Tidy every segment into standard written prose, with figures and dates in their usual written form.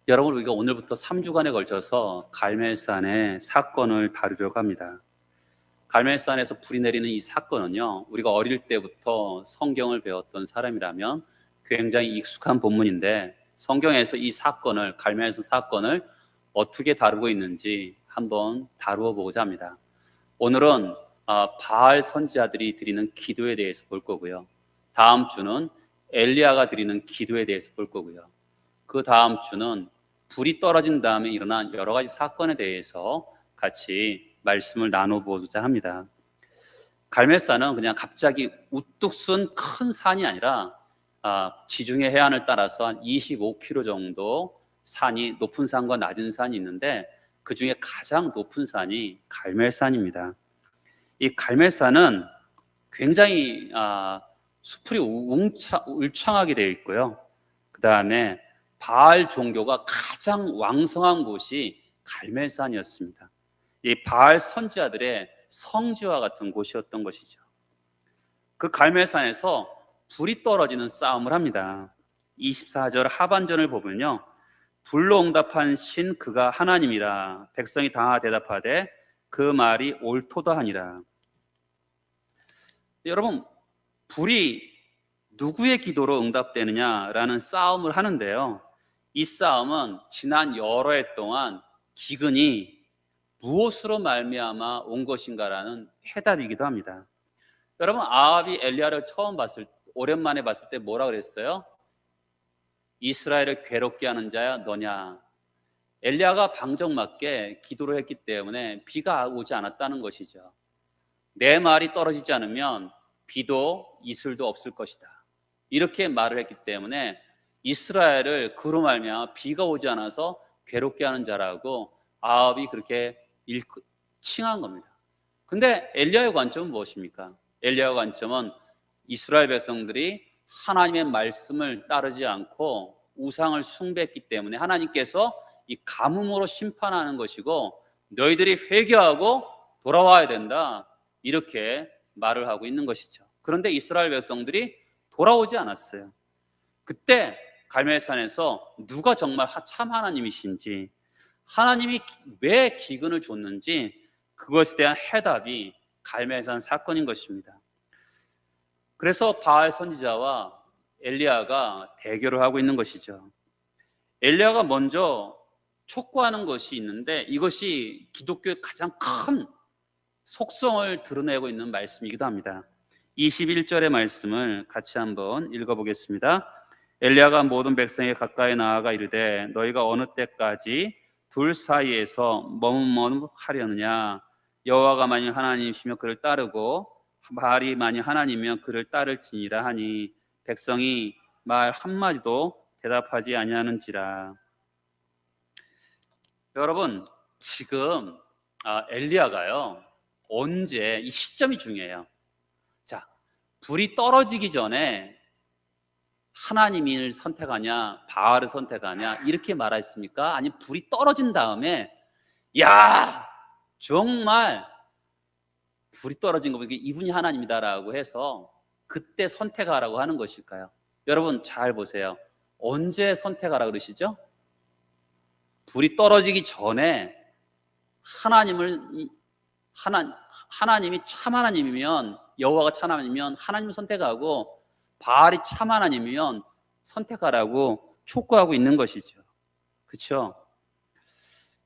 여러분, 우리가 오늘부터 3주간에 걸쳐서 갈멜산의 사건을 다루려고 합니다. 갈멜산에서 불이 내리는 이 사건은요, 우리가 어릴 때부터 성경을 배웠던 사람이라면 굉장히 익숙한 본문인데, 성경에서 이 사건을, 갈멜산 사건을 어떻게 다루고 있는지 한번 다루어 보고자 합니다. 오늘은 바알 선지자들이 드리는 기도에 대해서 볼 거고요. 다음 주는 엘리야가 드리는 기도에 대해서 볼 거고요. 그 다음 주는 불이 떨어진 다음에 일어난 여러 가지 사건에 대해서 같이 말씀을 나눠보고자 합니다. 갈멜산은 그냥 갑자기 우뚝 쏜 큰 산이 아니라 지중해 해안을 따라서 한 25km 정도 산이, 높은 산과 낮은 산이 있는데 그 중에 가장 높은 산이 갈멜산입니다. 이 갈멜산은 굉장히 수풀이 울창하게 되어 있고요. 그 다음에 바알 종교가 가장 왕성한 곳이 갈멜산이었습니다. 이 바알 선지자들의 성지와 같은 곳이었던 것이죠. 그 갈멜산에서 불이 떨어지는 싸움을 합니다. 24절 하반전을 보면요, 불로 응답한 신 그가 하나님이라 백성이 다 대답하되 그 말이 옳도다 하니라. 여러분, 불이 누구의 기도로 응답되느냐라는 싸움을 하는데요, 이 싸움은 지난 여러 해 동안 기근이 무엇으로 말미암아 온 것인가라는 해답이기도 합니다. 여러분, 아합이 엘리야를 오랜만에 봤을 때 뭐라 그랬어요? 이스라엘을 괴롭게 하는 자야 너냐. 엘리야가 방정맞게 기도를 했기 때문에 비가 오지 않았다는 것이죠. 내 말이 떨어지지 않으면 비도 이슬도 없을 것이다, 이렇게 말을 했기 때문에 이스라엘을 그로 말미암아 비가 오지 않아서 괴롭게 하는 자라고 아합이 그렇게 칭한 겁니다. 근데 엘리야의 관점은 무엇입니까? 엘리야의 관점은 이스라엘 백성들이 하나님의 말씀을 따르지 않고 우상을 숭배했기 때문에 하나님께서 이 가뭄으로 심판하는 것이고 너희들이 회개하고 돌아와야 된다, 이렇게 말을 하고 있는 것이죠. 그런데 이스라엘 백성들이 돌아오지 않았어요. 그때 갈멜산에서 누가 정말 참 하나님이신지, 하나님이 왜 기근을 줬는지, 그것에 대한 해답이 갈멜산 사건인 것입니다. 그래서 바알 선지자와 엘리야가 대결을 하고 있는 것이죠. 엘리야가 먼저 촉구하는 것이 있는데 이것이 기독교의 가장 큰 속성을 드러내고 있는 말씀이기도 합니다. 21절의 말씀을 같이 한번 읽어보겠습니다. 엘리야가 모든 백성에 가까이 나아가 이르되 너희가 어느 때까지 둘 사이에서 머뭇머뭇하려느냐. 여호와가 만일 하나님이시며 그를 따르고 바알이 만일 하나님이면 그를 따를지니라 하니 백성이 말 한마디도 대답하지 아니하는지라. 여러분, 지금 엘리야가요, 언제, 이 시점이 중요해요. 자, 불이 떨어지기 전에 하나님을 선택하냐 바알을 선택하냐 이렇게 말했습니까? 아니, 불이 떨어진 다음에 야, 정말 불이 떨어진 거 보니까 이분이 하나님이다라고 해서 그때 선택하라고 하는 것일까요? 여러분 잘 보세요. 언제 선택하라 그러시죠? 불이 떨어지기 전에 하나님이 참 하나님이면, 여호와가 참 하나님이면 하나님을 선택하고 바알이 참 하나님이면 선택하라고 촉구하고 있는 것이죠. 그렇죠?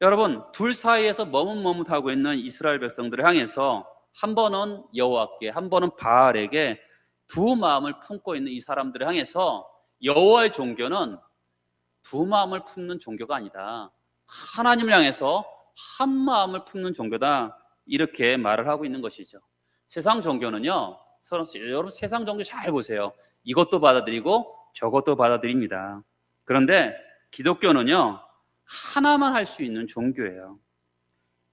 여러분, 둘 사이에서 머뭇머뭇하고 있는 이스라엘 백성들을 향해서 한 번은 여호와께, 한 번은 바알에게 두 마음을 품고 있는 이 사람들을 향해서 여호와의 종교는 두 마음을 품는 종교가 아니다, 하나님을 향해서 한 마음을 품는 종교다, 이렇게 말을 하고 있는 것이죠. 세상 종교는요, 여러분 세상 종교 잘 보세요. 이것도 받아들이고 저것도 받아들입니다. 그런데 기독교는요, 하나만 할 수 있는 종교예요.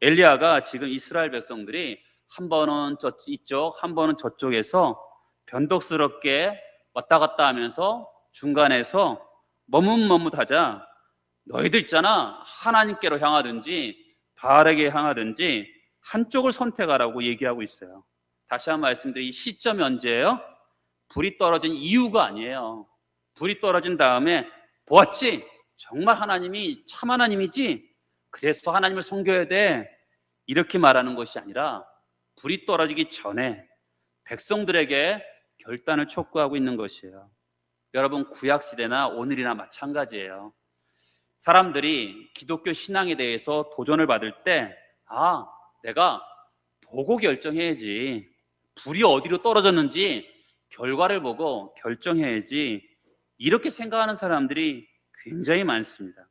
엘리야가 지금 이스라엘 백성들이 한 번은 이쪽, 한 번은 저쪽에서 변덕스럽게 왔다 갔다 하면서 중간에서 머뭇머뭇하자 너희들 있잖아, 하나님께로 향하든지 바알에게 향하든지 한쪽을 선택하라고 얘기하고 있어요. 다시 한번 말씀드리면 이 시점이 언제예요? 불이 떨어진 이유가 아니에요. 불이 떨어진 다음에 보았지? 정말 하나님이 참 하나님이지? 그래서 하나님을 섬겨야 돼. 이렇게 말하는 것이 아니라 불이 떨어지기 전에 백성들에게 결단을 촉구하고 있는 것이에요. 여러분, 구약시대나 오늘이나 마찬가지예요. 사람들이 기독교 신앙에 대해서 도전을 받을 때, 내가 보고 결정해야지. 불이 어디로 떨어졌는지 결과를 보고 결정해야지. 이렇게 생각하는 사람들이 굉장히 많습니다.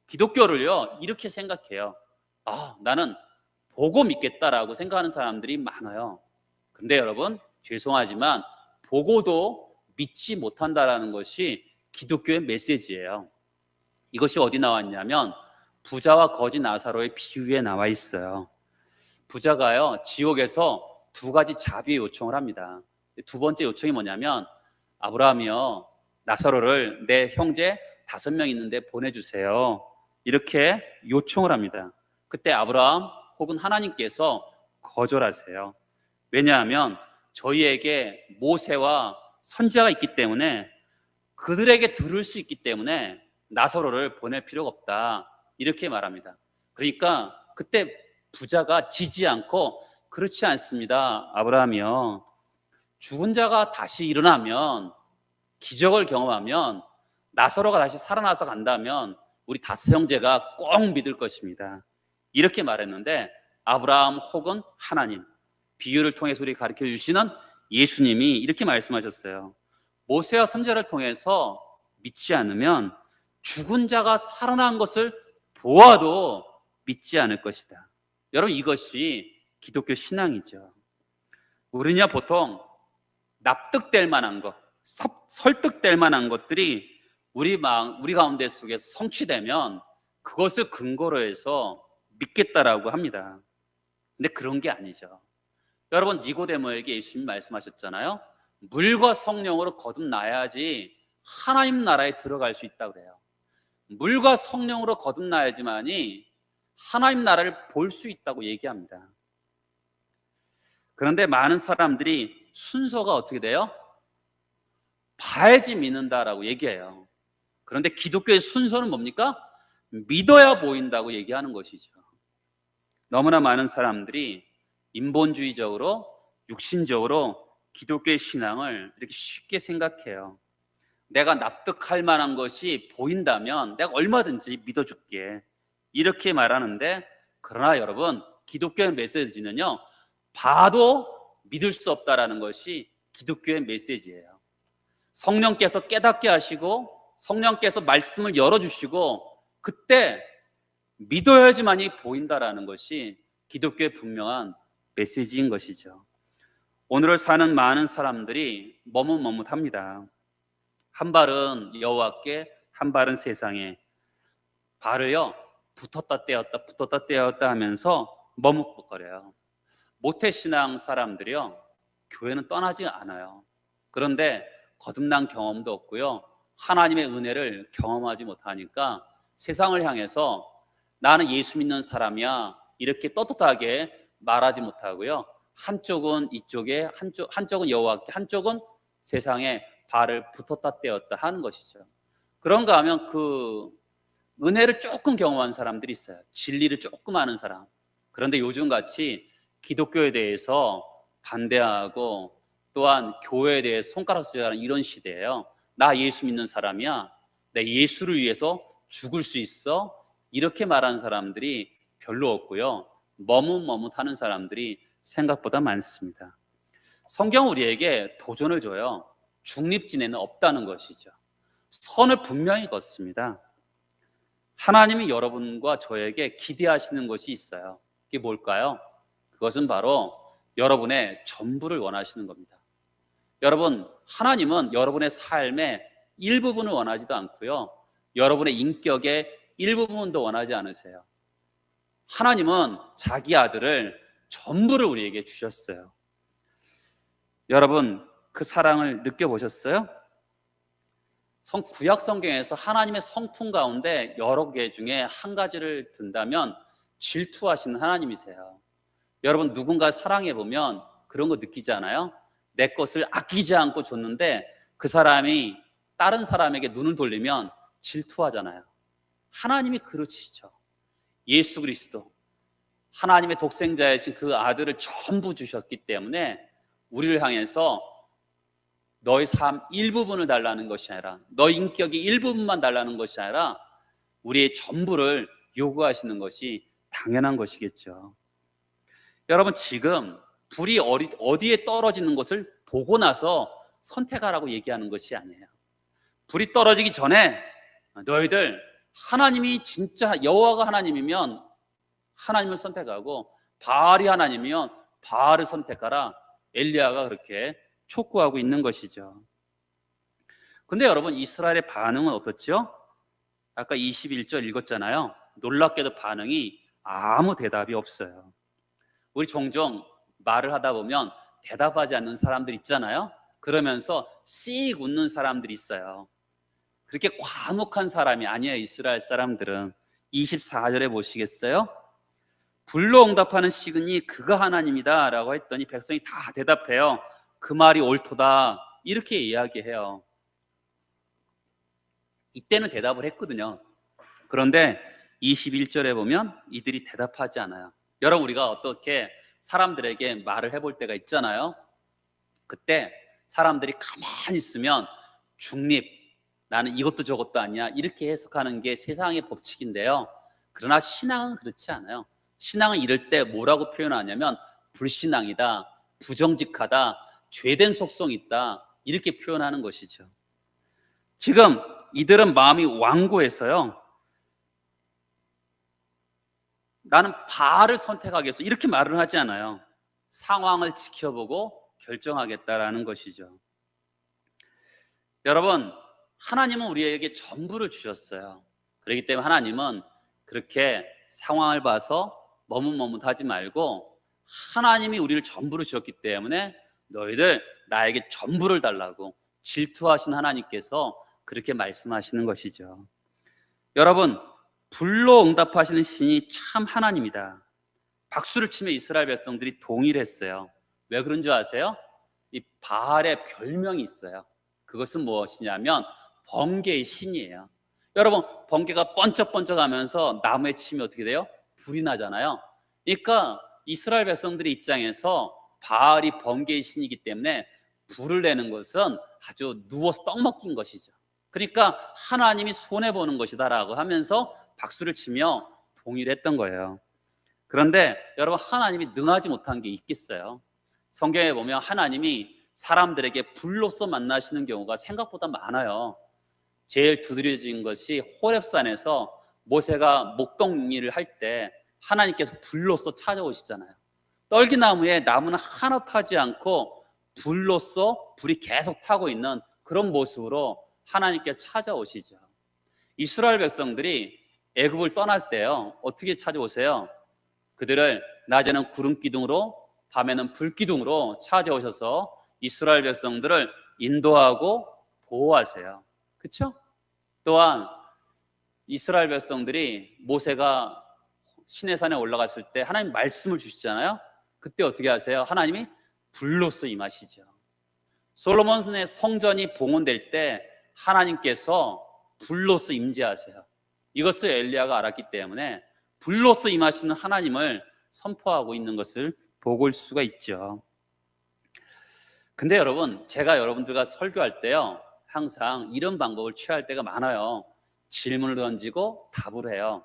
기독교를요, 이렇게 생각해요. 나는 보고 믿겠다라고 생각하는 사람들이 많아요. 근데 여러분, 죄송하지만 보고도 믿지 못한다라는 것이 기독교의 메시지예요. 이것이 어디 나왔냐면 부자와 거지 나사로의 비유에 나와 있어요. 부자가요, 지옥에서 두 가지 자비의 요청을 합니다. 두 번째 요청이 뭐냐면, 아브라함이요, 나사로를 내 형제 5명 있는데 보내주세요. 이렇게 요청을 합니다. 그때 아브라함 혹은 하나님께서 거절하세요. 왜냐하면 저희에게 모세와 선지자가 있기 때문에, 그들에게 들을 수 있기 때문에 나사로를 보낼 필요가 없다, 이렇게 말합니다. 그러니까 그때 부자가 지지 않고, 그렇지 않습니다, 아브라함이요, 죽은 자가 다시 일어나면, 기적을 경험하면, 나사로가 다시 살아나서 간다면 우리 5형제가 꼭 믿을 것입니다, 이렇게 말했는데, 아브라함 혹은 하나님, 비유를 통해서 우리 가르쳐 주시는 예수님이 이렇게 말씀하셨어요. 모세와 선지자를 통해서 믿지 않으면 죽은 자가 살아난 것을 보아도 믿지 않을 것이다. 여러분, 이것이 기독교 신앙이죠. 우리냐 보통 납득될 만한 것, 설득될 만한 것들이 우리 가운데 속에서 성취되면 그것을 근거로 해서 믿겠다라고 합니다. 근데 그런 게 아니죠. 여러분, 니고데모에게 예수님이 말씀하셨잖아요. 물과 성령으로 거듭나야지 하나님 나라에 들어갈 수 있다고 그래요. 물과 성령으로 거듭나야지만이 하나님 나라를 볼 수 있다고 얘기합니다. 그런데 많은 사람들이 순서가 어떻게 돼요? 봐야지 믿는다라고 얘기해요. 그런데 기독교의 순서는 뭡니까? 믿어야 보인다고 얘기하는 것이죠. 너무나 많은 사람들이 인본주의적으로, 육신적으로 기독교의 신앙을 이렇게 쉽게 생각해요. 내가 납득할 만한 것이 보인다면 내가 얼마든지 믿어줄게, 이렇게 말하는데, 그러나 여러분, 기독교의 메시지는요, 봐도 믿을 수 없다라는 것이 기독교의 메시지예요. 성령께서 깨닫게 하시고 성령께서 말씀을 열어주시고 그때 믿어야지만이 보인다라는 것이 기독교의 분명한 메시지인 것이죠. 오늘을 사는 많은 사람들이 머뭇머뭇합니다. 한 발은 여호와께, 한 발은 세상에. 발을요, 붙었다 떼었다 붙었다 떼었다 하면서 머뭇거려요. 모태신앙 사람들이요, 교회는 떠나지 않아요. 그런데 거듭난 경험도 없고요, 하나님의 은혜를 경험하지 못하니까 세상을 향해서 나는 예수 믿는 사람이야, 이렇게 떳떳하게 말하지 못하고요, 한쪽은 이쪽에, 한쪽은 여호와께, 한쪽은 세상에 발을 붙었다 떼었다 하는 것이죠. 그런가 하면 그 은혜를 조금 경험한 사람들이 있어요. 진리를 조금 아는 사람. 그런데 요즘같이 기독교에 대해서 반대하고 또한 교회에 대해서 손가락질하는 이런 시대예요. 나 예수 믿는 사람이야, 내 예수를 위해서 죽을 수 있어, 이렇게 말하는 사람들이 별로 없고요, 머뭇머뭇하는 사람들이 생각보다 많습니다. 성경은 우리에게 도전을 줘요. 중립진에는 없다는 것이죠. 선을 분명히 걷습니다. 하나님이 여러분과 저에게 기대하시는 것이 있어요. 그게 뭘까요? 그것은 바로 여러분의 전부를 원하시는 겁니다. 여러분, 하나님은 여러분의 삶의 일부분을 원하지도 않고요, 여러분의 인격의 일부분도 원하지 않으세요. 하나님은 자기 아들을 전부를 우리에게 주셨어요. 여러분, 그 사랑을 느껴보셨어요? 구약 성경에서 하나님의 성품 가운데 여러 개 중에 한 가지를 든다면 질투하시는 하나님이세요. 여러분, 누군가 사랑해 보면 그런 거 느끼지 않아요? 내 것을 아끼지 않고 줬는데 그 사람이 다른 사람에게 눈을 돌리면 질투하잖아요. 하나님이 그러시죠. 예수 그리스도 하나님의 독생자이신 그 아들을 전부 주셨기 때문에 우리를 향해서 너의 삶 일부분을 달라는 것이 아니라, 너의 인격의 일부분만 달라는 것이 아니라 우리의 전부를 요구하시는 것이 당연한 것이겠죠. 여러분, 지금 불이 어디에 떨어지는 것을 보고 나서 선택하라고 얘기하는 것이 아니에요. 불이 떨어지기 전에 너희들 하나님이 진짜 여호와가 하나님이면 하나님을 선택하고 바알이 하나님이면 바알을 선택하라, 엘리야가 그렇게 촉구하고 있는 것이죠. 근데 여러분, 이스라엘의 반응은 어떻죠? 아까 21절 읽었잖아요. 놀랍게도 반응이 아무 대답이 없어요. 우리 종종 말을 하다 보면 대답하지 않는 사람들 있잖아요. 그러면서 씩 웃는 사람들이 있어요. 그렇게 과묵한 사람이 아니에요. 이스라엘 사람들은. 24절에 보시겠어요? 불로 응답하는 시근이 그가 하나님이다 라고 했더니 백성이 다 대답해요. 그 말이 옳도다, 이렇게 이야기해요. 이때는 대답을 했거든요. 그런데 21절에 보면 이들이 대답하지 않아요. 여러분, 우리가 어떻게 사람들에게 말을 해볼 때가 있잖아요. 그때 사람들이 가만히 있으면 중립, 나는 이것도 저것도 아니야, 이렇게 해석하는 게 세상의 법칙인데요. 그러나 신앙은 그렇지 않아요. 신앙은 이럴 때 뭐라고 표현하냐면 불신앙이다, 부정직하다, 죄된 속성이 있다, 이렇게 표현하는 것이죠. 지금 이들은 마음이 완고해서요, 나는 바알을 선택하겠어, 이렇게 말을 하지 않아요. 상황을 지켜보고 결정하겠다라는 것이죠. 여러분, 하나님은 우리에게 전부를 주셨어요. 그렇기 때문에 하나님은 그렇게 상황을 봐서 머뭇머뭇하지 말고, 하나님이 우리를 전부를 주셨기 때문에 너희들 나에게 전부를 달라고 질투하신 하나님께서 그렇게 말씀하시는 것이죠. 여러분, 불로 응답하시는 신이 참 하나님이다. 박수를 치며 이스라엘 백성들이 동의를 했어요. 왜 그런 줄 아세요? 이 바알의 별명이 있어요. 그것은 무엇이냐면 번개의 신이에요. 여러분, 번개가 번쩍번쩍하면서 나무에 치면 어떻게 돼요? 불이 나잖아요. 그러니까 이스라엘 백성들의 입장에서 바알이 번개의 신이기 때문에 불을 내는 것은 아주 누워서 떡 먹긴 것이죠. 그러니까 하나님이 손해보는 것이다라고 하면서 박수를 치며 동의를 했던 거예요. 그런데 여러분, 하나님이 능하지 못한 게 있겠어요? 성경에 보면 하나님이 사람들에게 불로서 만나시는 경우가 생각보다 많아요. 제일 두드려진 것이 호렙산에서 모세가 목동일을 할 때 하나님께서 불로서 찾아오시잖아요. 떨기나무에 나무는 하나 타지 않고 불로서 불이 계속 타고 있는 그런 모습으로 하나님께 찾아오시죠. 이스라엘 백성들이 애굽을 떠날 때요, 어떻게 찾아오세요? 그들을 낮에는 구름 기둥으로, 밤에는 불 기둥으로 찾아오셔서 이스라엘 백성들을 인도하고 보호하세요. 그렇죠? 또한 이스라엘 백성들이 모세가 시내산에 올라갔을 때 하나님 말씀을 주시잖아요. 그때 어떻게 하세요? 하나님이 불로서 임하시죠. 솔로몬의 성전이 봉헌될 때 하나님께서 불로서 임재하세요. 이것을 엘리야가 알았기 때문에 불로서 임하시는 하나님을 선포하고 있는 것을 보고 올 수가 있죠. 근데 여러분, 제가 여러분들과 설교할 때요, 항상 이런 방법을 취할 때가 많아요. 질문을 던지고 답을 해요.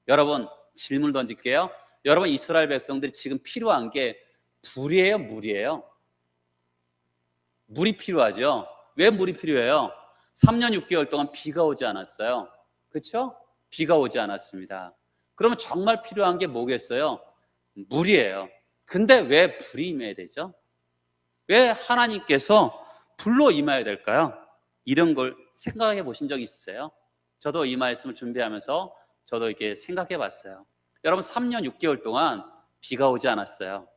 여러분, 질문을 던질게요. 여러분, 이스라엘 백성들이 지금 필요한 게 불이에요, 물이에요? 물이 필요하죠. 왜 물이 필요해요? 3년 6개월 동안 비가 오지 않았어요. 그렇죠? 비가 오지 않았습니다. 그러면 정말 필요한 게 뭐겠어요? 물이에요. 근데 왜 불이 임해야 되죠? 왜 하나님께서 불로 임해야 될까요? 이런 걸 생각해 보신 적 있으세요? 저도 이 말씀을 준비하면서 저도 이렇게 생각해 봤어요. 여러분, 3년 6개월 동안 비가 오지 않았어요.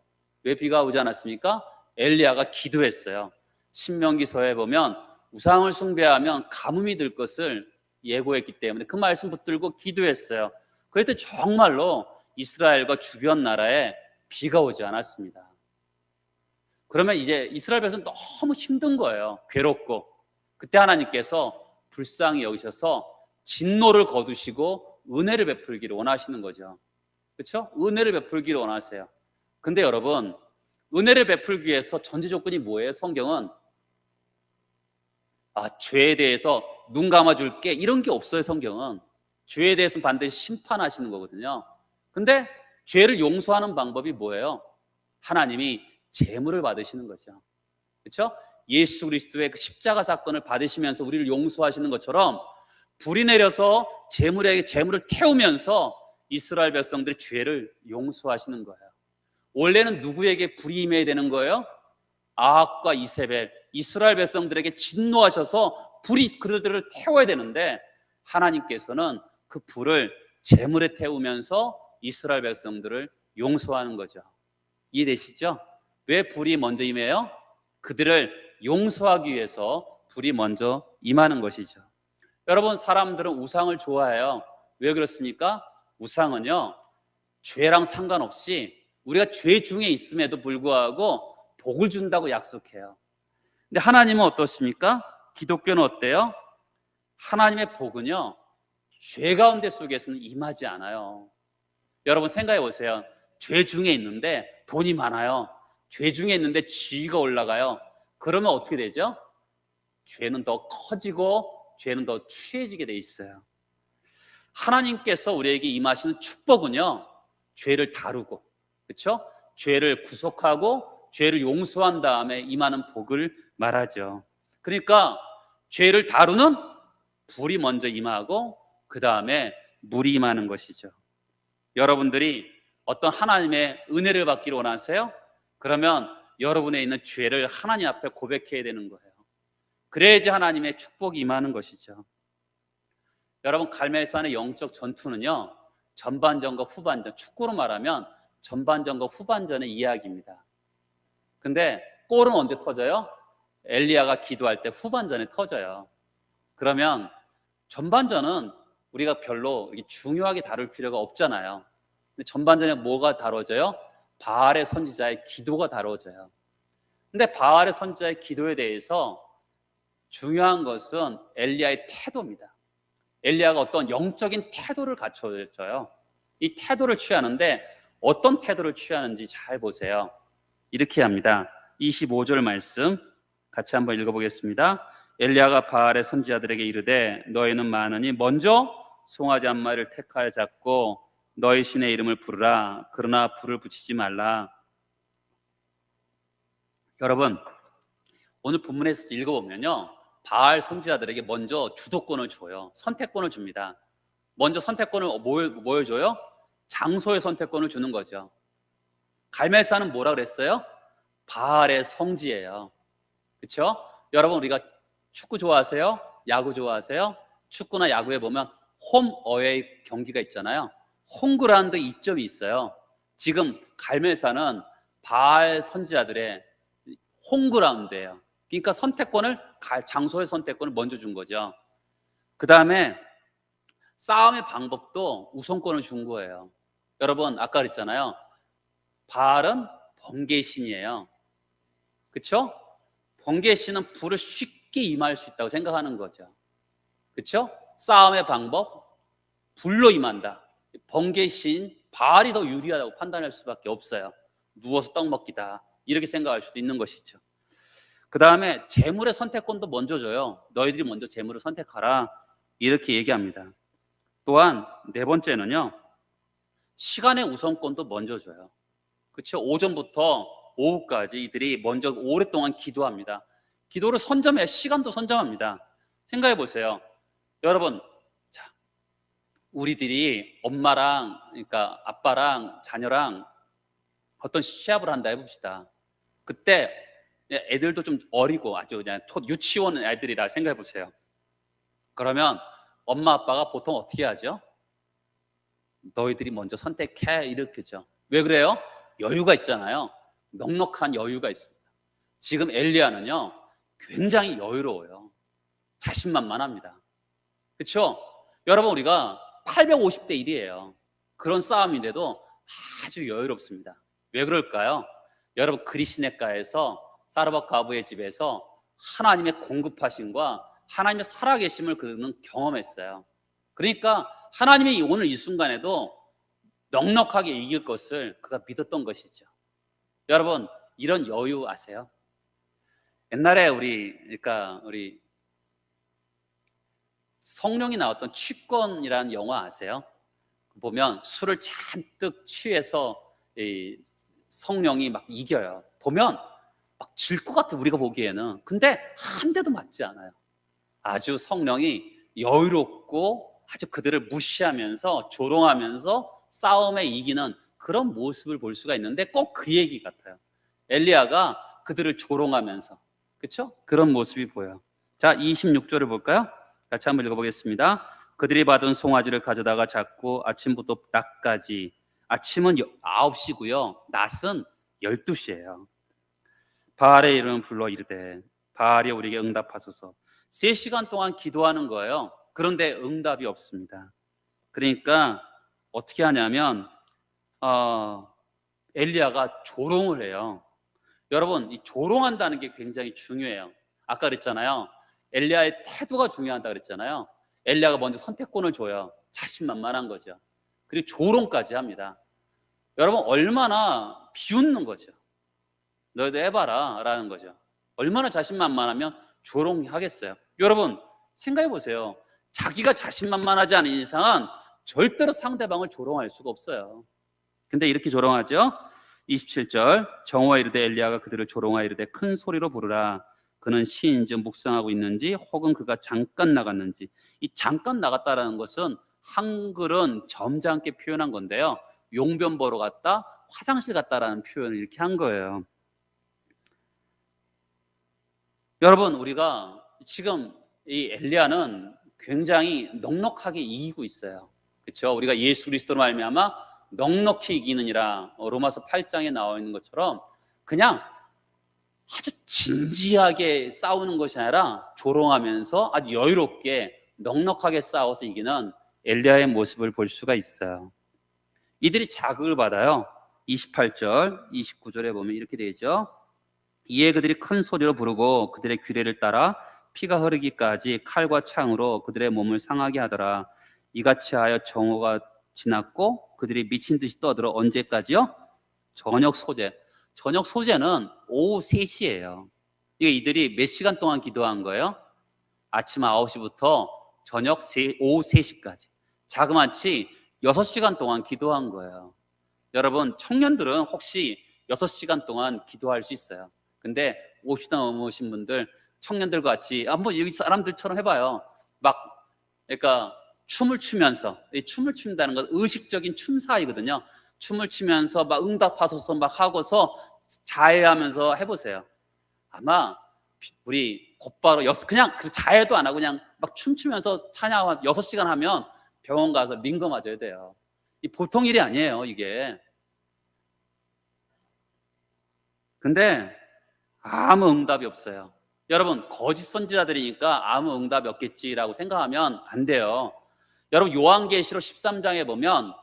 왜 비가 오지 않았습니까? 엘리야가 기도했어요. 신명기서에 보면 우상을 숭배하면 가뭄이 들 것을 예고했기 때문에 그 말씀 붙들고 기도했어요. 그랬더니 정말로 이스라엘과 주변 나라에 비가 오지 않았습니다. 그러면 이제 이스라엘 백성은 너무 힘든 거예요. 괴롭고. 그때 하나님께서 불쌍히 여기셔서 진노를 거두시고 은혜를 베풀기를 원하시는 거죠. 그렇죠? 은혜를 베풀기를 원하세요. 근데 여러분, 은혜를 베풀기 위해서 전제 조건이 뭐예요? 성경은 죄에 대해서 눈 감아줄게 이런 게 없어요. 성경은 죄에 대해서는 반드시 심판하시는 거거든요. 근데 죄를 용서하는 방법이 뭐예요? 하나님이 제물을 받으시는 거죠. 그렇죠? 예수 그리스도의 그 십자가 사건을 받으시면서 우리를 용서하시는 것처럼 불이 내려서 제물을 태우면서 이스라엘 백성들의 죄를 용서하시는 거예요. 원래는 누구에게 불이 임해야 되는 거예요? 아합과 이세벨, 이스라엘 백성들에게 진노하셔서 불이 그들을 태워야 되는데 하나님께서는 그 불을 제물에 태우면서 이스라엘 백성들을 용서하는 거죠. 이해되시죠? 왜 불이 먼저 임해요? 그들을 용서하기 위해서 불이 먼저 임하는 것이죠. 여러분, 사람들은 우상을 좋아해요. 왜 그렇습니까? 우상은요, 죄랑 상관없이 우리가 죄 중에 있음에도 불구하고 복을 준다고 약속해요. 근데 하나님은 어떻습니까? 기독교는 어때요? 하나님의 복은요, 죄 가운데 속에서는 임하지 않아요. 여러분 생각해 보세요. 죄 중에 있는데 돈이 많아요. 죄 중에 있는데 지위가 올라가요. 그러면 어떻게 되죠? 죄는 더 커지고 죄는 더 취해지게 돼 있어요. 하나님께서 우리에게 임하시는 축복은요, 죄를 다루고, 그렇죠? 죄를 구속하고 죄를 용서한 다음에 임하는 복을 말하죠. 그러니까 죄를 다루는 불이 먼저 임하고 그 다음에 물이 임하는 것이죠. 여러분들이 어떤 하나님의 은혜를 받기를 원하세요? 그러면 여러분에 있는 죄를 하나님 앞에 고백해야 되는 거예요. 그래야지 하나님의 축복이 임하는 것이죠. 여러분, 갈멜산의 영적 전투는요, 전반전과 후반전, 축구로 말하면 전반전과 후반전의 이야기입니다. 근데 골은 언제 터져요? 엘리야가 기도할 때 후반전에 터져요. 그러면 전반전은 우리가 별로 중요하게 다룰 필요가 없잖아요. 근데 전반전에 뭐가 다뤄져요? 바알의 선지자의 기도가 다뤄져요. 근데 바알의 선지자의 기도에 대해서 중요한 것은 엘리야의 태도입니다. 엘리야가 어떤 영적인 태도를 갖춰줘요. 이 태도를 취하는데 어떤 태도를 취하는지 잘 보세요. 이렇게 합니다. 25절 말씀 같이 한번 읽어보겠습니다. 엘리야가 바알의 선지자들에게 이르되 너희는 많으니 먼저 송아지 한 마리를 택하여 잡고 너희 신의 이름을 부르라. 그러나 불을 붙이지 말라. 여러분, 오늘 본문에서 읽어보면요, 바알 선지자들에게 먼저 주도권을 줘요. 선택권을 줍니다. 먼저 선택권을 뭘 줘요? 장소의 선택권을 주는 거죠. 갈멜산은 뭐라 그랬어요? 바알의 성지예요. 그렇죠? 여러분, 우리가 축구 좋아하세요? 야구 좋아하세요? 축구나 야구에 보면 홈 어웨이 경기가 있잖아요. 홈그라운드 이점이 있어요. 지금 갈멜산은 바알 선지자들의 홈그라운드예요. 그러니까 장소의 선택권을 먼저 준 거죠. 그 다음에 싸움의 방법도 우선권을 준 거예요. 여러분, 아까 그랬잖아요. 바알은 번개의 신이에요. 그렇죠? 번개의 신은 불을 쉽게 임할 수 있다고 생각하는 거죠. 그렇죠? 싸움의 방법, 불로 임한다. 번개의 신, 바알이 더 유리하다고 판단할 수밖에 없어요. 누워서 떡 먹기다, 이렇게 생각할 수도 있는 것이죠. 그 다음에 재물의 선택권도 먼저 줘요. 너희들이 먼저 재물을 선택하라, 이렇게 얘기합니다. 또한 네 번째는요, 시간의 우선권도 먼저 줘요. 그렇죠? 오전부터 오후까지 이들이 먼저 오랫동안 기도합니다. 기도를 선점해야 시간도 선점합니다. 생각해 보세요. 여러분, 자, 우리들이 엄마랑, 그러니까 아빠랑 자녀랑 어떤 시합을 한다 해봅시다. 그때 애들도 좀 어리고 아주 그냥 유치원 애들이라 생각해 보세요. 그러면 엄마 아빠가 보통 어떻게 하죠? 너희들이 먼저 선택해, 이렇게죠. 왜 그래요? 여유가 있잖아요. 넉넉한 여유가 있습니다. 지금 엘리야는요, 굉장히 여유로워요. 자신만만합니다. 그렇죠? 여러분, 우리가 850대 1이에요. 그런 싸움인데도 아주 여유롭습니다. 왜 그럴까요? 여러분, 그리시네가에서 사르밧 과부의 집에서 하나님의 공급하심과 하나님의 살아계심을 그는 경험했어요. 그러니까 하나님이 오늘 이 순간에도 넉넉하게 이길 것을 그가 믿었던 것이죠. 여러분, 이런 여유 아세요? 옛날에 우리 성령이 나왔던 취권이라는 영화 아세요? 보면 술을 잔뜩 취해서 이 성령이 막 이겨요. 보면 막 질 것 같아, 우리가 보기에는. 근데 한 대도 맞지 않아요. 아주 성령이 여유롭고 아주 그들을 무시하면서 조롱하면서 싸움에 이기는 그런 모습을 볼 수가 있는데 꼭 그 얘기 같아요. 엘리야가 그들을 조롱하면서, 그렇죠? 그런 모습이 보여요. 자, 26절을 볼까요? 같이 한번 읽어보겠습니다. 그들이 받은 송아지를 가져다가 잡고 아침부터 낮까지, 아침은 9시고요 낮은 12시예요 바알의 이름을 불러 이르되 바알이 우리에게 응답하소서. 3시간 동안 기도하는 거예요. 그런데 응답이 없습니다. 그러니까 어떻게 하냐면 엘리야가 조롱을 해요. 여러분, 이 조롱한다는 게 굉장히 중요해요. 아까 그랬잖아요, 엘리야의 태도가 중요하다 그랬잖아요. 엘리야가 먼저 선택권을 줘요. 자신만만한 거죠. 그리고 조롱까지 합니다. 여러분, 얼마나 비웃는 거죠. 너희도 해봐라 라는 거죠. 얼마나 자신만만하면 조롱하겠어요. 여러분, 생각해 보세요. 자기가 자신만만하지 않은 이상은 절대로 상대방을 조롱할 수가 없어요. 근데 이렇게 조롱하죠. 27절, 정오에 이르되 엘리야가 그들을 조롱하여 이르되 큰 소리로 부르라. 그는 시인지 묵상하고 있는지 혹은 그가 잠깐 나갔는지. 이 잠깐 나갔다라는 것은 한글은 점잖게 표현한 건데요, 용변 보러 갔다, 화장실 갔다라는 표현을 이렇게 한 거예요. 여러분, 우리가 지금 이 엘리야는 굉장히 넉넉하게 이기고 있어요. 그렇죠? 우리가 예수 그리스도로 말미암아 넉넉히 이기느니라 로마서 8장에 나와 있는 것처럼 그냥 아주 진지하게 싸우는 것이 아니라 조롱하면서 아주 여유롭게 넉넉하게 싸워서 이기는 엘리야의 모습을 볼 수가 있어요. 이들이 자극을 받아요. 28절, 29절에 보면 이렇게 되죠. 이에 그들이 큰 소리로 부르고 그들의 규례를 따라 피가 흐르기까지 칼과 창으로 그들의 몸을 상하게 하더라. 이같이 하여 정오가 지났고 그들이 미친 듯이 떠들어 언제까지요? 저녁 소재. 저녁 소재는 오후 3시예요. 이들이 몇 시간 동안 기도한 거예요? 아침 9시부터 오후 3시까지. 자그마치 6시간 동안 기도한 거예요. 여러분, 청년들은 혹시 6시간 동안 기도할 수 있어요. 근데 50대 넘으신 분들, 청년들과 같이 한번 여기 사람들처럼 해봐요. 그러니까 춤을 추면서, 이 춤을 춘다는 건 의식적인 춤사이거든요. 춤을 추면서 막 응답하소서 막 하고서 자해하면서 해보세요. 아마 우리 곧바로 그냥 그 자해도 안 하고 그냥 막 춤추면서 찬양 6시간 하면 병원 가서 링거 맞아야 돼요. 이 보통 일이 아니에요, 이게. 근데 아무 응답이 없어요. 여러분, 거짓 선지자들이니까 아무 응답이 없겠지라고 생각하면 안 돼요. 여러분, 요한계시록 13장에 보면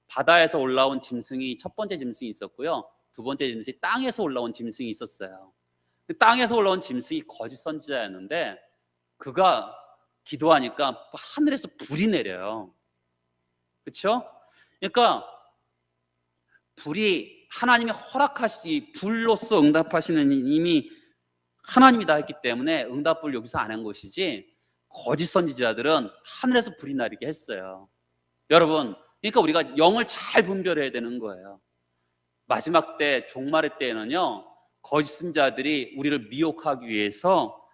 바다에서 올라온 짐승이 첫 번째 짐승이 있었고요, 두 번째 짐승이 땅에서 올라온 짐승이 있었어요. 땅에서 올라온 짐승이 거짓 선지자였는데 그가 기도하니까 하늘에서 불이 내려요. 그렇죠? 그러니까 불이 하나님이 불로서 응답하시는 이미 하나님이다 했기 때문에 응답을 여기서 안 한 것이지, 거짓 선지자들은 하늘에서 불이 나리게 했어요. 여러분, 그러니까 우리가 영을 잘 분별해야 되는 거예요. 마지막 때, 종말의 때에는요, 거짓 선지자들이 우리를 미혹하기 위해서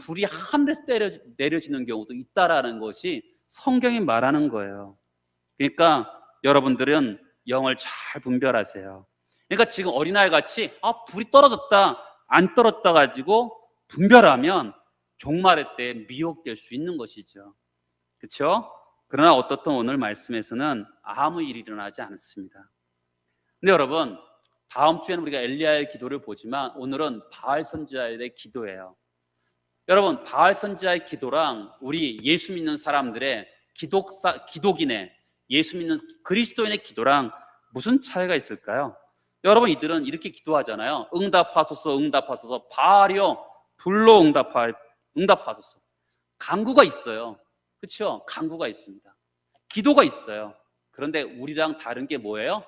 불이 하늘에서 내려지는 경우도 있다라는 것이 성경이 말하는 거예요. 그러니까 여러분들은 영을 잘 분별하세요. 그러니까 지금 어린아이 같이 불이 떨어졌다 안 떨어졌다 가지고 분별하면 종말의 때에 미혹될 수 있는 것이죠. 그렇죠? 그러나 어떻든 오늘 말씀에서는 아무 일이 일어나지 않습니다. 근데 여러분, 다음 주에는 우리가 엘리야의 기도를 보지만 오늘은 바알 선지자의 기도예요. 여러분, 바알 선지자의 기도랑 우리 예수 믿는 사람들의 기독인의, 예수 믿는 그리스도인의 기도랑 무슨 차이가 있을까요? 여러분, 이들은 이렇게 기도하잖아요. 응답하소서, 응답하소서, 바알이여 불로 응답하소서. 간구가 있어요. 그렇죠? 간구가 있습니다. 기도가 있어요. 그런데 우리랑 다른 게 뭐예요?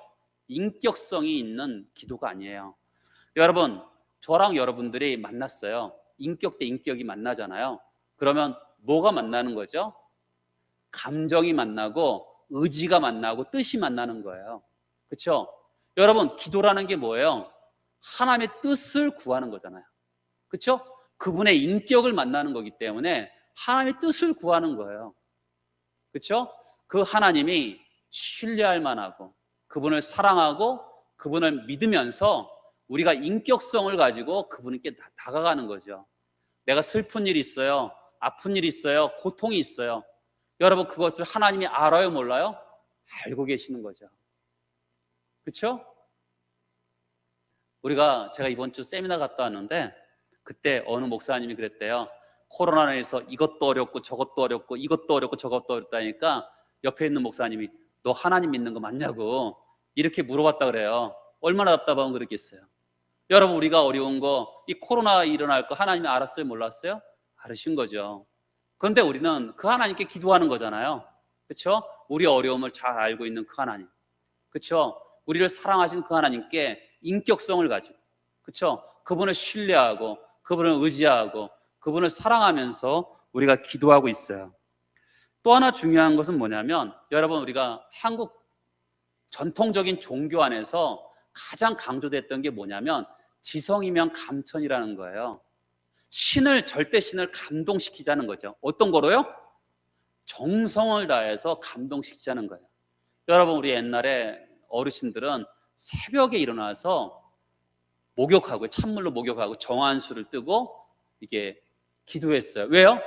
인격성이 있는 기도가 아니에요. 여러분, 저랑 여러분들이 만났어요. 인격 대 인격이 만나잖아요. 그러면 뭐가 만나는 거죠? 감정이 만나고 의지가 만나고 뜻이 만나는 거예요. 그렇죠? 여러분, 기도라는 게 뭐예요? 하나님의 뜻을 구하는 거잖아요. 그렇죠? 그분의 인격을 만나는 거기 때문에 하나님의 뜻을 구하는 거예요. 그렇죠? 그 하나님이 신뢰할 만하고 그분을 사랑하고 그분을 믿으면서 우리가 인격성을 가지고 그분께 다가가는 거죠. 내가 슬픈 일이 있어요. 아픈 일이 있어요. 고통이 있어요. 여러분, 그것을 하나님이 알아요, 몰라요? 알고 계시는 거죠. 그렇죠? 제가 이번 주 세미나 갔다 왔는데 그때 어느 목사님이 그랬대요. 코로나로 해서 이것도 어렵고 저것도 어렵고 이것도 어렵고 저것도 어렵다니까 옆에 있는 목사님이 너 하나님 믿는 거 맞냐고 이렇게 물어봤다 그래요. 얼마나 답답하면 그랬겠어요. 여러분, 우리가 어려운 거, 이 코로나 일어날 거 하나님이 알았어요, 몰랐어요? 알으신 거죠. 그런데 우리는 그 하나님께 기도하는 거잖아요. 그렇죠? 우리 어려움을 잘 알고 있는 그 하나님. 그렇죠? 우리를 사랑하신 그 하나님께 인격성을 가지고, 그렇죠? 그분을 신뢰하고 그분을 의지하고 그분을 사랑하면서 우리가 기도하고 있어요. 또 하나 중요한 것은 뭐냐면, 여러분, 우리가 한국 전통적인 종교 안에서 가장 강조됐던 게 뭐냐면 지성이면 감천이라는 거예요. 절대 신을 감동시키자는 거죠. 어떤 거로요? 정성을 다해서 감동시키자는 거예요. 여러분, 우리 옛날에 어르신들은 새벽에 일어나서 목욕하고, 찬물로 목욕하고 정한수를 뜨고 이게 기도했어요. 왜요?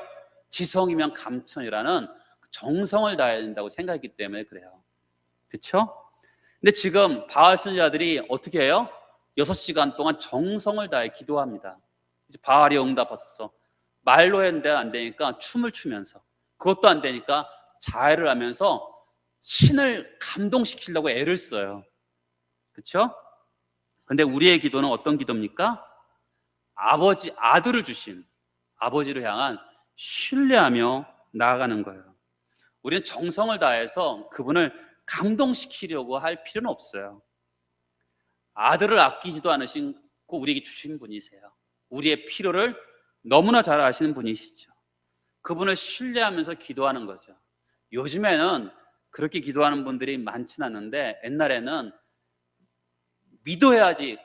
지성이면 감천이라는 정성을 다해야 된다고 생각했기 때문에 그래요. 그렇죠? 근데 지금 바알 선지자들이 어떻게 해요? 6시간 동안 정성을 다해 기도합니다. 이제 바알이 응답했어. 말로 했는데 안 되니까 춤을 추면서, 그것도 안 되니까 자해를 하면서 신을 감동시키려고 애를 써요. 그렇죠? 근데 우리의 기도는 어떤 기도입니까? 아들을 주신 아버지를 향한 신뢰하며 나아가는 거예요. 우리는 정성을 다해서 그분을 감동시키려고 할 필요는 없어요. 아들을 아끼지도 않으시고 우리에게 주신 분이세요. 우리의 필요를 너무나 잘 아시는 분이시죠. 그분을 신뢰하면서 기도하는 거죠. 요즘에는 그렇게 기도하는 분들이 많지는 않는데, 옛날에는 믿어야지,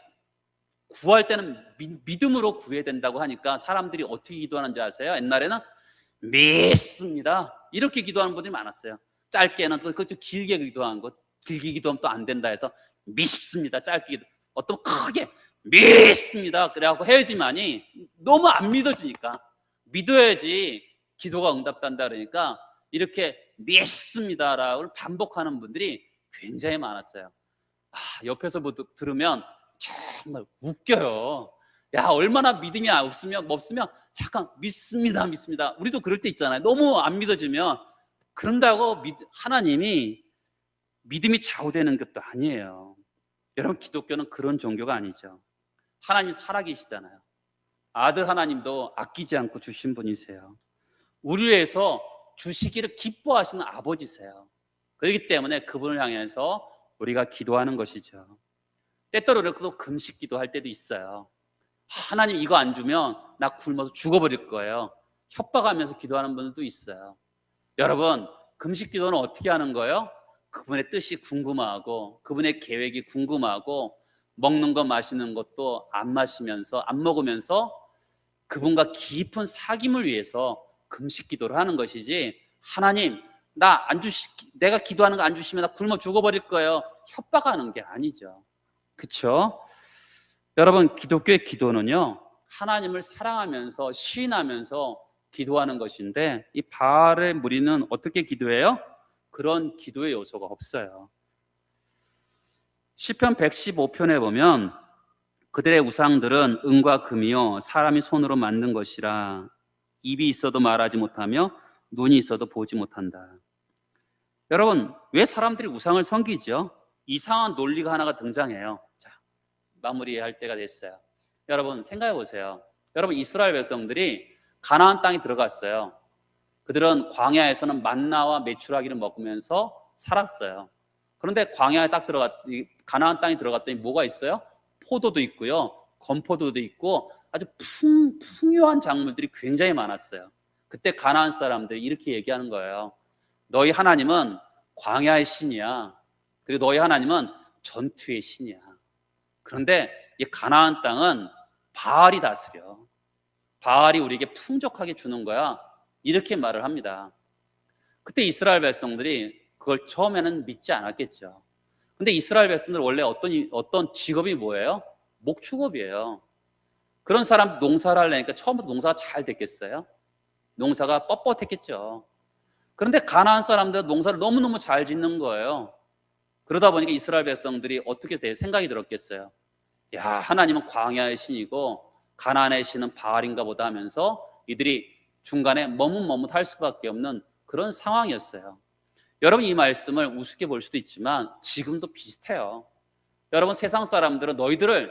구할 때는 믿음으로 구해야 된다고 하니까 사람들이 어떻게 기도하는지 아세요? 옛날에는 믿습니다, 이렇게 기도하는 분들이 많았어요. 짧게는, 그것도 길게 기도하는 것, 길게 기도하면 또 안 된다 해서 믿습니다, 짧게 기도, 어떤 크게 믿습니다 그래갖고 해야지만이 너무 안 믿어지니까, 믿어야지 기도가 응답된다 그러니까 이렇게 믿습니다라고 반복하는 분들이 굉장히 많았어요. 옆에서 들으면 정말 웃겨요. 야, 얼마나 믿음이 없으면 잠깐 믿습니다, 믿습니다. 우리도 그럴 때 있잖아요. 너무 안 믿어지면. 그런다고 하나님이 믿음이 좌우되는 것도 아니에요. 여러분, 기독교는 그런 종교가 아니죠. 하나님이 살아계시잖아요. 아들 하나님도 아끼지 않고 주신 분이세요. 우리를 위해서 주시기를 기뻐하시는 아버지세요. 그렇기 때문에 그분을 향해서 우리가 기도하는 것이죠. 때때로는 또 금식 기도할 때도 있어요. 하나님, 이거 안 주면 나 굶어서 죽어버릴 거예요. 협박하면서 기도하는 분들도 있어요. 여러분, 금식 기도는 어떻게 하는 거예요? 그분의 뜻이 궁금하고 그분의 계획이 궁금하고, 먹는 거 마시는 것도 안 먹으면서 그분과 깊은 사귐을 위해서 금식 기도를 하는 것이지, 하나님, 내가 기도하는 거 안 주시면 나 굶어 죽어버릴 거예요, 협박하는 게 아니죠. 그렇죠? 여러분, 기독교의 기도는요, 하나님을 사랑하면서 시인하면서 기도하는 것인데, 이 바알의 무리는 어떻게 기도해요? 그런 기도의 요소가 없어요. 시편 115편에 보면 그들의 우상들은 은과 금이요 사람이 손으로 만든 것이라, 입이 있어도 말하지 못하며 눈이 있어도 보지 못한다. 여러분, 왜 사람들이 우상을 섬기죠? 이상한 논리가 하나가 등장해요. 자, 마무리할 때가 됐어요. 여러분, 생각해 보세요. 여러분, 이스라엘 백성들이 가나안 땅에 들어갔어요. 그들은 광야에서는 만나와 메추라기를 먹으면서 살았어요. 그런데 광야에 딱 가나안 땅에 들어갔더니 뭐가 있어요? 포도도 있고요, 건포도도 있고 아주 풍요한 작물들이 굉장히 많았어요. 그때 가나안 사람들이 이렇게 얘기하는 거예요. 너희 하나님은 광야의 신이야. 그리고 너희 하나님은 전투의 신이야. 그런데 이 가나안 땅은 바알이 다스려. 바알이 우리에게 풍족하게 주는 거야. 이렇게 말을 합니다. 그때 이스라엘 백성들이 그걸 처음에는 믿지 않았겠죠. 근데 이스라엘 백성들 원래 어떤 직업이 뭐예요? 목축업이에요. 그런 사람 농사를 하려니까 처음부터 농사가 잘 됐겠어요? 농사가 뻣뻣했겠죠. 그런데 가나안 사람들 농사를 너무너무 잘 짓는 거예요. 그러다 보니까 이스라엘 백성들이 어떻게 생각이 들었겠어요? 야, 하나님은 광야의 신이고 가나안의 신은 바알인가 보다 하면서 이들이 중간에 머뭇머뭇할 수밖에 없는 그런 상황이었어요. 여러분, 이 말씀을 우습게 볼 수도 있지만 지금도 비슷해요. 여러분, 세상 사람들은 너희들을,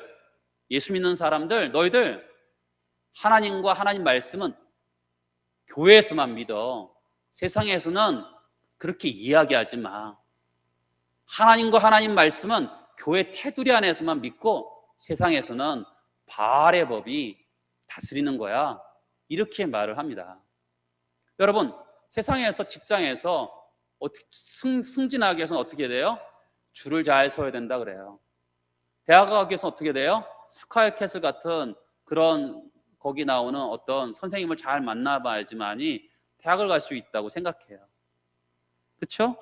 예수 믿는 사람들, 너희들 하나님과 하나님 말씀은 교회에서만 믿어. 세상에서는 그렇게 이야기하지 마. 하나님과 하나님 말씀은 교회 테두리 안에서만 믿고 세상에서는 바알의 법이 다스리는 거야. 이렇게 말을 합니다. 여러분, 세상에서, 직장에서 승진하기 위해서는 어떻게 돼요? 줄을 잘 서야 된다 그래요. 대학 가기 위해서는 어떻게 돼요? 스카이캐슬 같은 그런 거기 나오는 어떤 선생님을 잘 만나봐야지만이 대학을 갈 수 있다고 생각해요. 그렇죠?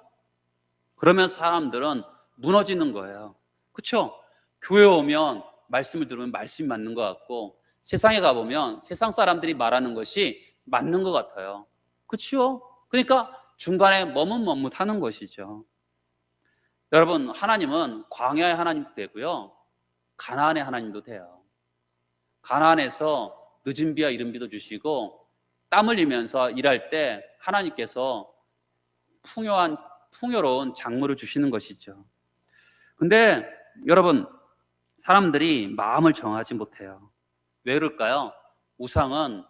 그러면 사람들은 무너지는 거예요. 그렇죠? 교회 오면 말씀을 들으면 말씀이 맞는 것 같고 세상에 가보면 세상 사람들이 말하는 것이 맞는 것 같아요. 그렇죠? 그러니까 중간에 머뭇머뭇하는 것이죠. 여러분, 하나님은 광야의 하나님도 되고요, 가나안의 하나님도 돼요. 가나안에서 늦은 비와 이른 비도 주시고 땀 흘리면서 일할 때 하나님께서 풍요로운 작물을 주시는 것이죠. 근데 여러분, 사람들이 마음을 정하지 못해요. 왜 그럴까요? 우상은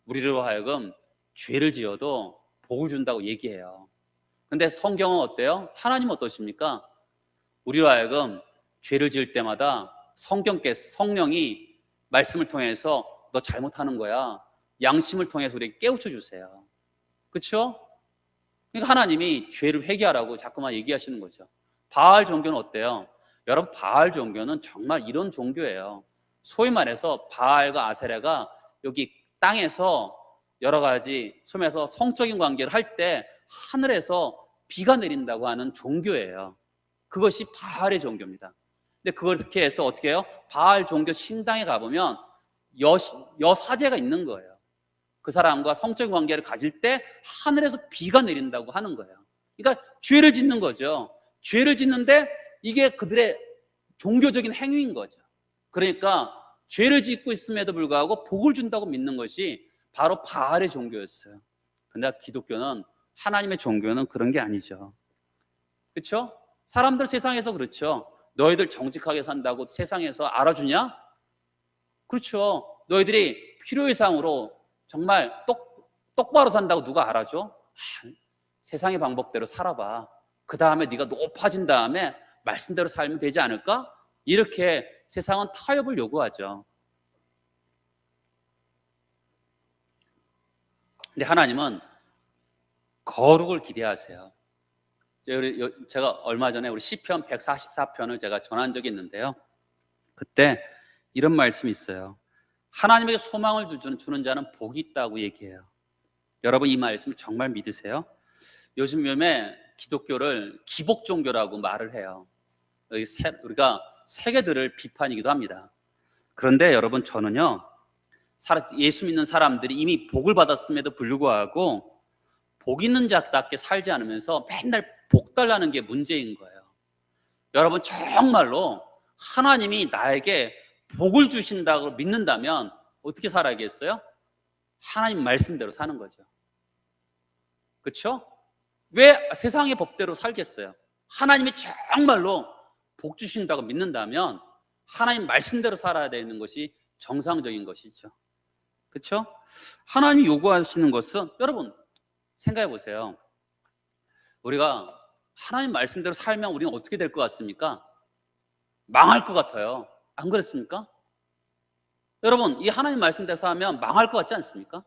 우리로 하여금 죄를 지어도 복을 준다고 얘기해요. 근데 성경은 어때요? 하나님은 어떠십니까? 우리로 하여금 죄를 지을 때마다 성령이 말씀을 통해서 너 잘못하는 거야, 양심을 통해서 우리에게 깨우쳐 주세요. 그렇죠? 그러니까 하나님이 죄를 회개하라고 자꾸만 얘기하시는 거죠. 바알 종교는 어때요? 여러분, 바알 종교는 정말 이런 종교예요. 소위 말해서 바알과 아세라가 여기 땅에서 여러 가지 섬에서 성적인 관계를 할 때 하늘에서 비가 내린다고 하는 종교예요. 그것이 바알의 종교입니다. 근데 그렇게 해서 어떻게 해요? 바알 종교 신당에 가보면 여사제가 있는 거예요. 그 사람과 성적인 관계를 가질 때 하늘에서 비가 내린다고 하는 거예요. 그러니까 죄를 짓는 거죠. 죄를 짓는데 이게 그들의 종교적인 행위인 거죠. 그러니까 죄를 짓고 있음에도 불구하고 복을 준다고 믿는 것이 바로 바알의 종교였어요. 그런데 기독교는, 하나님의 종교는 그런 게 아니죠. 그렇죠? 사람들 세상에서 그렇죠. 너희들 정직하게 산다고 세상에서 알아주냐? 그렇죠. 너희들이 필요 이상으로 정말 똑바로 산다고 누가 알아줘? 세상의 방법대로 살아봐. 그 다음에 네가 높아진 다음에 말씀대로 살면 되지 않을까? 이렇게 세상은 타협을 요구하죠. 근데 하나님은 거룩을 기대하세요. 제가 얼마 전에 우리 시편 144편을 제가 전한 적이 있는데요, 그때 이런 말씀이 있어요. 하나님에게 소망을 주는 자는 복이 있다고 얘기해요. 여러분, 이 말씀 정말 믿으세요? 요즘에 기독교를 기복 종교라고 말을 해요. 우리가 세계들을 비판이기도 합니다. 그런데 여러분, 저는요, 예수 믿는 사람들이 이미 복을 받았음에도 불구하고 복 있는 자답게 살지 않으면서 맨날 복 달라는 게 문제인 거예요. 여러분, 정말로 하나님이 나에게 복을 주신다고 믿는다면 어떻게 살아야겠어요? 하나님 말씀대로 사는 거죠. 그렇죠? 왜 세상의 법대로 살겠어요? 하나님이 정말로 복 주신다고 믿는다면 하나님 말씀대로 살아야 되는 것이 정상적인 것이죠. 그렇죠? 하나님이 요구하시는 것은, 여러분, 생각해 보세요. 우리가 하나님 말씀대로 살면 우리는 어떻게 될 것 같습니까? 망할 것 같아요. 안 그렇습니까? 여러분, 이 하나님 말씀대로 살면 망할 것 같지 않습니까?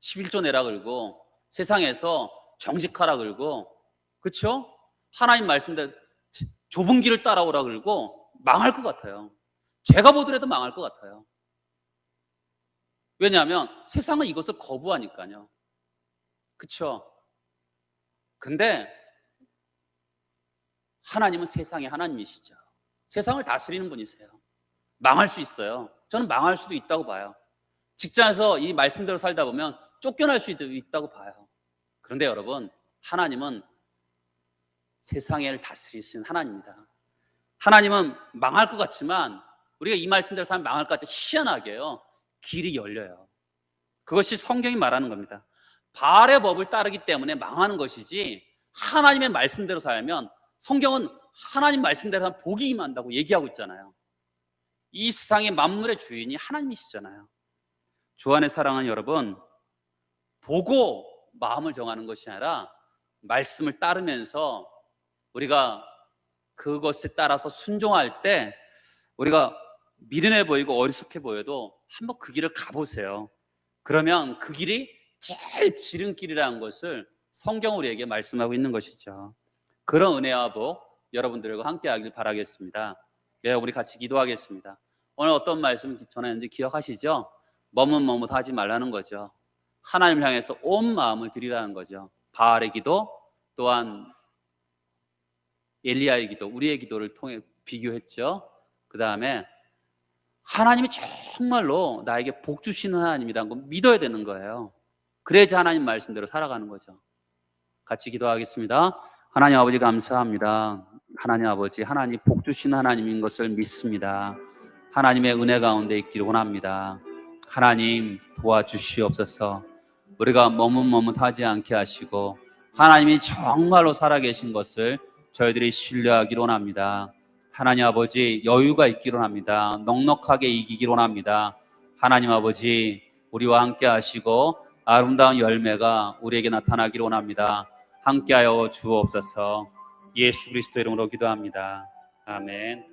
11조 내라 그러고 세상에서 정직하라 그러고, 그렇죠? 하나님 말씀대로 좁은 길을 따라오라 그러고 망할 것 같아요. 제가 보더라도 망할 것 같아요. 왜냐하면 세상은 이것을 거부하니까요. 그렇죠? 근데 하나님은 세상의 하나님이시죠. 세상을 다스리는 분이세요. 망할 수 있어요. 저는 망할 수도 있다고 봐요. 직장에서 이 말씀대로 살다 보면 쫓겨날 수도 있다고 봐요. 그런데 여러분, 하나님은 세상을 다스리시는 하나님입니다. 하나님은 망할 것 같지만 우리가 이 말씀대로 살면 망할 것 같지 희한하게요, 길이 열려요. 그것이 성경이 말하는 겁니다. 바알의 법을 따르기 때문에 망하는 것이지, 하나님의 말씀대로 살면, 성경은 하나님 말씀대로 살면 복이 임한다고 얘기하고 있잖아요. 이 세상의 만물의 주인이 하나님이시잖아요. 주 안에 사랑하는 여러분, 보고 마음을 정하는 것이 아니라 말씀을 따르면서 우리가 그것에 따라서 순종할 때 우리가 미련해 보이고 어리석해 보여도 한번 그 길을 가보세요. 그러면 그 길이 제일 지름길이라는 것을 성경 우리에게 말씀하고 있는 것이죠. 그런 은혜와 복 여러분들과 함께 하길 바라겠습니다. 예, 우리 같이 기도하겠습니다. 오늘 어떤 말씀 전했는지 기억하시죠? 머뭇머뭇 하지 말라는 거죠. 하나님을 향해서 온 마음을 드리라는 거죠. 바알의 기도, 또한 엘리야의 기도, 우리의 기도를 통해 비교했죠. 그 다음에 하나님이 정말로 나에게 복 주시는 하나님이라는 걸 믿어야 되는 거예요. 그래야지 하나님 말씀대로 살아가는 거죠. 같이 기도하겠습니다. 하나님 아버지 감사합니다. 하나님 아버지, 하나님 복 주시는 하나님인 것을 믿습니다. 하나님의 은혜 가운데 있기를 원합니다. 하나님 도와주시옵소서. 우리가 머뭇머뭇하지 않게 하시고 하나님이 정말로 살아계신 것을 저희들이 신뢰하기를 원합니다. 하나님 아버지, 여유가 있기를 원합니다. 넉넉하게 이기기를 원합니다. 하나님 아버지, 우리와 함께 하시고 아름다운 열매가 우리에게 나타나기를 원합니다. 함께하여 주옵소서. 예수 그리스도 이름으로 기도합니다. 아멘.